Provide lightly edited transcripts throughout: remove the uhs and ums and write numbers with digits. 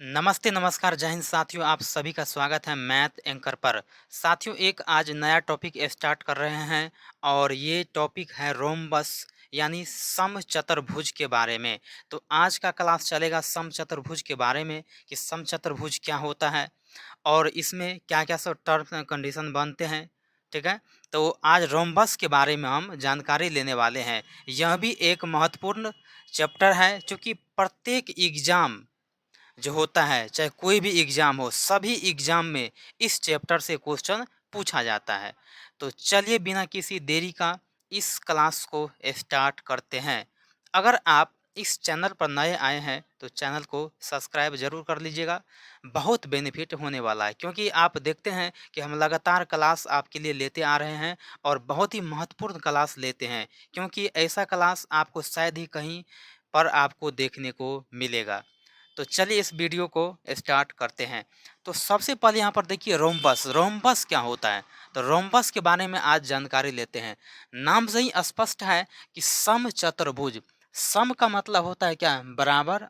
नमस्ते, नमस्कार, जय हिंद साथियों, आप सभी का स्वागत है मैथ एंकर पर। साथियों एक आज नया टॉपिक स्टार्ट कर रहे हैं और ये टॉपिक है रोम्बस यानी समचतुर्भुज के बारे में। तो आज का क्लास चलेगा समचतुर्भुज के बारे में कि समचतुर्भुज क्या होता है और इसमें क्या-क्या सब टर्म्स एंड कंडीशन बनते हैं, ठीक है? तो आज रोम्बस के बारे में हम जानकारी लेने वाले हैं। यह भी एक महत्वपूर्ण चैप्टर है चूँकि प्रत्येक एग्ज़ाम जो होता है, चाहे कोई भी एग्ज़ाम हो, सभी एग्ज़ाम में इस चैप्टर से क्वेश्चन पूछा जाता है। तो चलिए बिना किसी देरी का इस क्लास को स्टार्ट करते हैं। अगर आप इस चैनल पर नए आए हैं तो चैनल को सब्सक्राइब ज़रूर कर लीजिएगा। बहुत बेनिफिट होने वाला है क्योंकि आप देखते हैं कि हम लगातार क्लास आपके लिए लेते आ रहे हैं और बहुत ही महत्वपूर्ण क्लास लेते हैं क्योंकि ऐसा क्लास आपको शायद ही कहीं पर आपको देखने को मिलेगा। तो चलिए इस वीडियो को स्टार्ट करते हैं। तो सबसे पहले यहाँ पर देखिए रोम्बस। रोम्बस क्या होता है? तो रोम्बस के बारे में आज जानकारी लेते हैं। नाम से ही स्पष्ट है कि समचतुर्भुज। सम का मतलब होता है क्या? बराबर।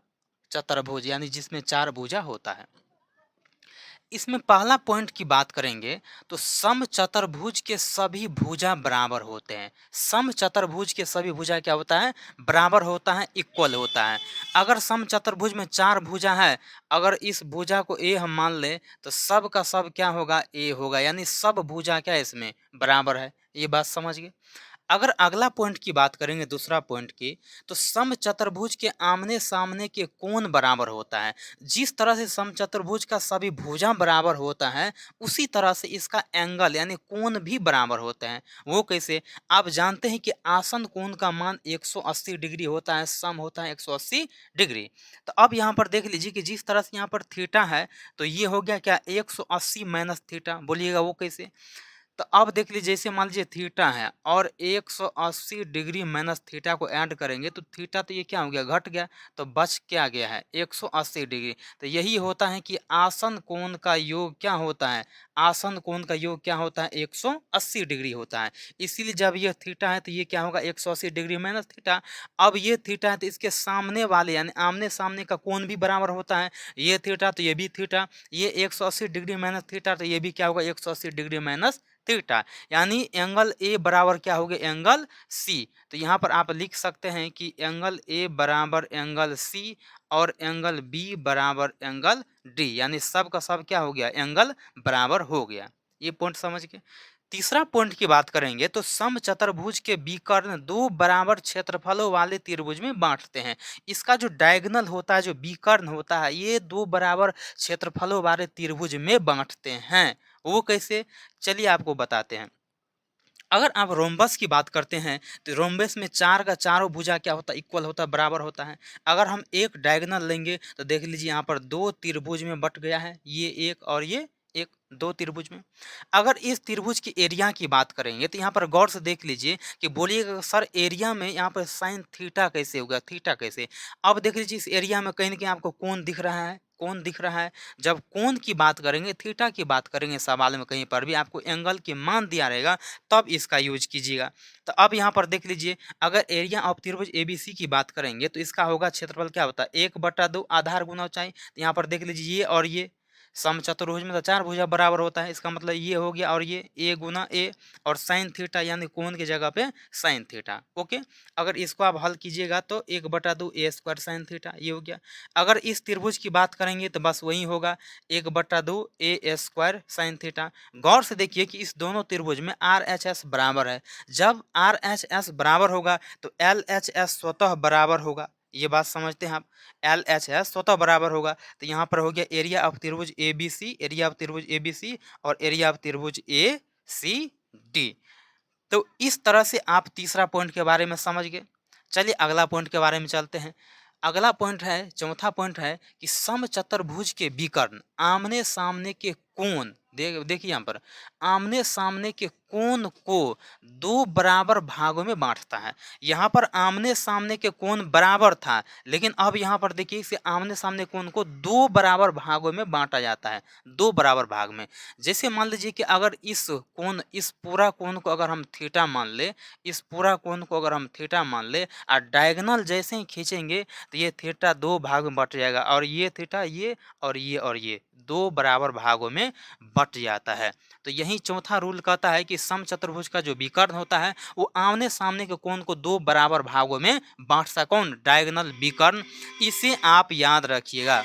चतुर्भुज यानी जिसमें चार भुजा होता है। इसमें पहला पॉइंट की बात करेंगे तो समचतुर्भुज के सभी भुजा बराबर होते हैं। समचतुर्भुज के सभी भुजा क्या होता है? बराबर होता है, इक्वल होता है। अगर समचतुर्भुज में चार भुजा है, अगर इस भुजा को ए हम मान लें तो सब का सब क्या होगा? ए होगा, यानी सब भुजा क्या है इसमें? बराबर है। ये बात समझ गए? अगर अगला पॉइंट की बात करेंगे, दूसरा पॉइंट की, तो समचतुर्भुज के आमने सामने के कोण बराबर होता है। जिस तरह से समचतुर्भुज का सभी भुजा बराबर होता है उसी तरह से इसका एंगल यानी कोण भी बराबर होते हैं। वो कैसे? आप जानते हैं कि आसन कोण का मान 180 डिग्री होता है, सम होता है 180 डिग्री। तो अब यहाँ पर देख लीजिए कि जिस तरह से यहाँ पर थीटा है तो ये हो गया क्या? 180 माइनस थीटा। बोलिएगा वो कैसे? तो अब देख लीजिए, जैसे मान लीजिए थीटा है और 180 डिग्री माइनस थीटा को ऐड करेंगे तो थीटा तो ये क्या हो गया? घट गया। तो बच क्या गया है? 180 डिग्री। तो यही होता है कि आसन कोण का योग क्या होता है? आसन कोण का योग क्या होता है? 180 डिग्री होता है। इसीलिए जब ये थीटा है तो ये क्या होगा? 180 डिग्री माइनस थीटा। अब ये थीटा है तो इसके सामने वाले यानी आमने सामने का कोण भी बराबर होता है। ये थीटा तो ये भी थीटा। ये 180 डिग्री माइनस थीटा तो ये भी क्या होगा? 180 डिग्री माइनस थीटा। यानी एंगल ए बराबर क्या हो गया? Angle C. तो यहाँ पर आप लिख सकते हैं कि एंगल ए बराबर एंगल सी और एंगल बी बराबर एंगल डी, यानी सब का सब क्या हो गया? एंगल बराबर हो गया। ये पॉइंट समझ गए? तीसरा पॉइंट की बात करेंगे तो समचतुर्भुज के विकर्ण दो बराबर क्षेत्रफलों वाले त्रिभुज में बांटते हैं। इसका जो डायगोनल होता है, जो विकर्ण होता है, ये दो बराबर क्षेत्रफलों वाले त्रिभुज में बांटते हैं। वो कैसे? चलिए आपको बताते हैं। अगर आप रोम्बस की बात करते हैं तो रोम्बस में चार का चारों भुजा क्या होता है? इक्वल होता है, बराबर होता है। अगर हम एक डायगोनल लेंगे तो देख लीजिए यहाँ पर दो त्रिभुज में बट गया है, ये एक और ये एक, दो त्रिभुज में। अगर इस त्रिभुज की एरिया की बात करेंगे तो यहाँ पर गौर से देख लीजिए कि बोलिएगा सर एरिया में यहाँ पर साइन थीटा कैसे होगा? थीटा कैसे? अब देख लीजिए इस एरिया में कहीं ना कहीं आपको कोण दिख रहा है, कोण दिख रहा है। जब कोण की बात करेंगे, थीटा की बात करेंगे सवाल में कहीं पर भी आपको एंगल के मान दिया रहेगा तब इसका यूज कीजिएगा। तो अब यहाँ पर देख लीजिए, अगर एरिया ऑफ त्रिभुज एबीसी की बात करेंगे तो इसका होगा क्षेत्रफल क्या होता है? 1/2 आधार गुना ऊंचाई। तो यहाँ पर देख लीजिए ये और ये समचतुर्भुज में तो चार भुजा बराबर होता है, इसका मतलब ये हो गया और ये ए गुना ए और साइन थीटा यानी कोण की जगह पे साइन थीटा। ओके, अगर इसको आप हल कीजिएगा तो 1/2 ए स्क्वायर साइन थीटा ये हो गया। अगर इस त्रिभुज की बात करेंगे तो बस वही होगा 1/2 ए स्क्वायर साइन थीटा। गौर से देखिए कि इस दोनों त्रिभुज में आर एच एस बराबर है। जब आर एच एस बराबर होगा तो एल एच एस स्वतः बराबर होगा। ये बात समझते हैं आप? एल एच एस स्वतः बराबर होगा। तो यहाँ पर हो गया एरिया ऑफ त्रिभुज A B C, area of त्रिभुज ए बी सी और एरिया ऑफ त्रिभुज ए सी डी। तो इस तरह से आप तीसरा पॉइंट के बारे में समझ गए। चलिए अगला पॉइंट के बारे में चलते हैं। अगला पॉइंट है, चौथा पॉइंट है कि समचतुर्भुज के विकर्ण आमने सामने के कोण देखिए यहाँ पर आमने सामने के कोण को दो बराबर भागों में बांटता है। यहाँ पर आमने सामने के कोण बराबर था, लेकिन अब यहाँ पर देखिए इसे आमने सामने कोण को दो बराबर भागों में बांटा जाता है, दो बराबर भाग में। जैसे मान लीजिए कि अगर इस पूरा कोण को अगर हम थीटा मान ले, इस पूरा कोण को अगर हम थीटा मान ले और डायगोनल जैसे ही खींचेंगे तो ये थीटा दो भाग में बट जाएगा, और ये थीटा ये और ये दो बराबर भागों में बट जाता है। तो यही चौथा रूल कहता है कि समचतुर्भुज का जो विकर्ण होता है वो आमने सामने के कोण को दो बराबर भागों में बांटता, कौन? डायगोनल विकर्ण। इसे आप याद रखिएगा।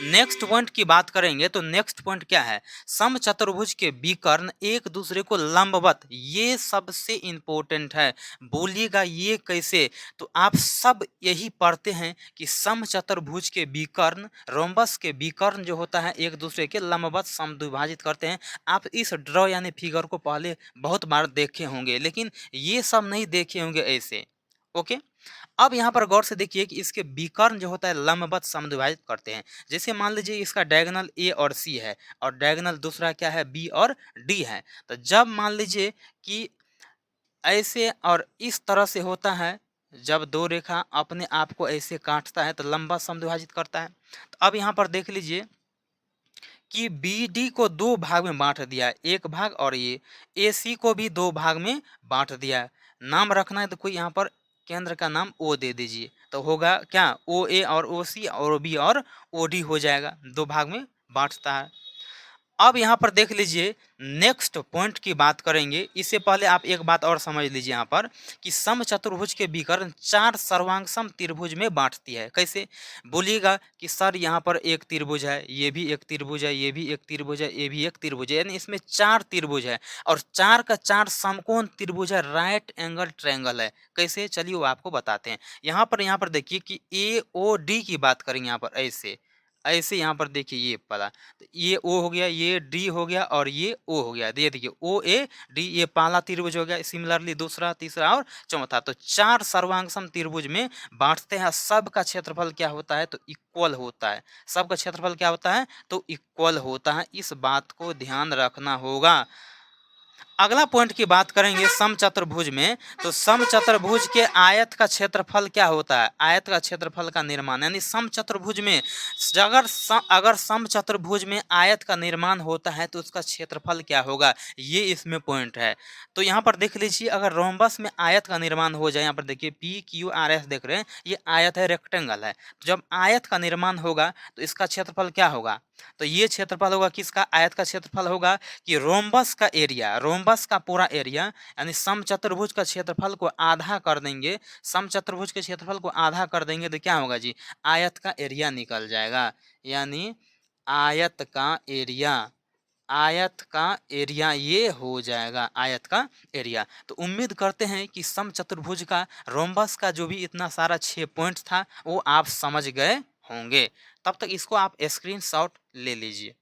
नेक्स्ट पॉइंट की बात करेंगे तो नेक्स्ट पॉइंट क्या है? समचतुर्भुज के विकर्ण एक दूसरे को लंबवत, ये सबसे इंपॉर्टेंट है। बोलिएगा ये कैसे? तो आप सब यही पढ़ते हैं कि समचतुर्भुज के विकर्ण, रोम्बस के विकर्ण जो होता है एक दूसरे के लंबवत समद्विभाजित करते हैं। आप इस ड्रॉ यानी फिगर को पहले बहुत बार देखे होंगे, लेकिन ये सब नहीं देखे होंगे ऐसे। ओके, अब यहाँ पर गौर से देखिए कि इसके विकर्ण जो होता है लंबवत समद्विभाजित करते हैं। जैसे मान लीजिए इसका डायगोनल ए और सी है और डायगोनल दूसरा क्या है? बी और डी है। तो जब मान लीजिए कि ऐसे और इस तरह से होता है, जब दो रेखा अपने आप को ऐसे काटता है तो लंबा समद्विभाजित करता है। तो अब यहाँ पर देख लीजिए कि बी डी को दो भाग में बांट दिया, एक भाग, और ये ए सी को भी दो भाग में बांट दिया। नाम रखना है तो कोई यहाँ पर केंद्र का नाम ओ दे दीजिए, तो होगा क्या? ओ ए और ओ सी और ओ बी और ओ डी हो जाएगा, दो भाग में बांटता है। अब यहाँ पर देख लीजिए नेक्स्ट पॉइंट की बात करेंगे। इससे पहले आप एक बात और समझ लीजिए यहाँ पर कि समचतुर्भुज के विकर्ण चार सर्वांग त्रिभुज में बांटती है। कैसे? बोलिएगा कि सर यहाँ पर एक त्रिभुज है, ये भी एक त्रिभुज है, ये भी एक त्रिभुज है, ये भी एक त्रिभुज है, यानी इसमें चार त्रिभुज है और चार का चार समकोण त्रिभुज है, राइट एंगल ट्रायंगल है। कैसे? चलिए वो आपको बताते हैं। यहाँ पर देखिए कि ए ओ डी की बात करेंगे। यहाँ पर ऐसे ऐसे यहाँ पर देखिए ये पता, तो ये ओ हो गया, ये डी हो गया और ये ओ हो गया। ये देखिए ओ ए डी, ये पहला त्रिभुज हो गया। सिमिलरली दूसरा, तीसरा और चौथा, तो चार सर्वांग त्रिभुज में बांटते हैं। सबका क्षेत्रफल क्या होता है? तो इक्वल होता है। सबका क्षेत्रफल क्या होता है? तो इक्वल होता है। इस बात को ध्यान रखना होगा। अगला पॉइंट की बात करेंगे समचतुर्भुज में, तो समचतुर्भुज के आयत का क्षेत्रफल क्या होता है? आयत का क्षेत्रफल का निर्माण, यानी समचतुर्भुज में अगर समचतुर्भुज में आयत का निर्माण होता है तो उसका क्षेत्रफल क्या होगा? ये इसमें पॉइंट है। तो यहाँ पर देख लीजिए अगर रोम्बस में आयत का निर्माण हो जाए, यहाँ पर देखिए पी क्यू आर एस देख रहे हैं, ये आयत है, रेक्टेंगल है। तो जब आयत का निर्माण होगा तो इसका क्षेत्रफल क्या होगा? तो ये क्षेत्रफल होगा किसका? आयत का क्षेत्रफल होगा कि रोम्बस का एरिया, रोम्बस का पूरा एरिया, यानी समचतुर्भुज का क्षेत्रफल को आधा कर देंगे, समचतुर्भुज के क्षेत्रफल को आधा कर देंगे तो क्या होगा जी? आयत का एरिया निकल जाएगा। यानी आयत का एरिया, आयत का एरिया ये हो जाएगा, आयत का एरिया। तो उम्मीद करते हैं कि समचतुर्भुज का, रोम्बस का जो भी इतना सारा 6 पॉइंट था वो आप समझ गए होंगे। तब तक इसको आप स्क्रीनशॉट ले लीजिए।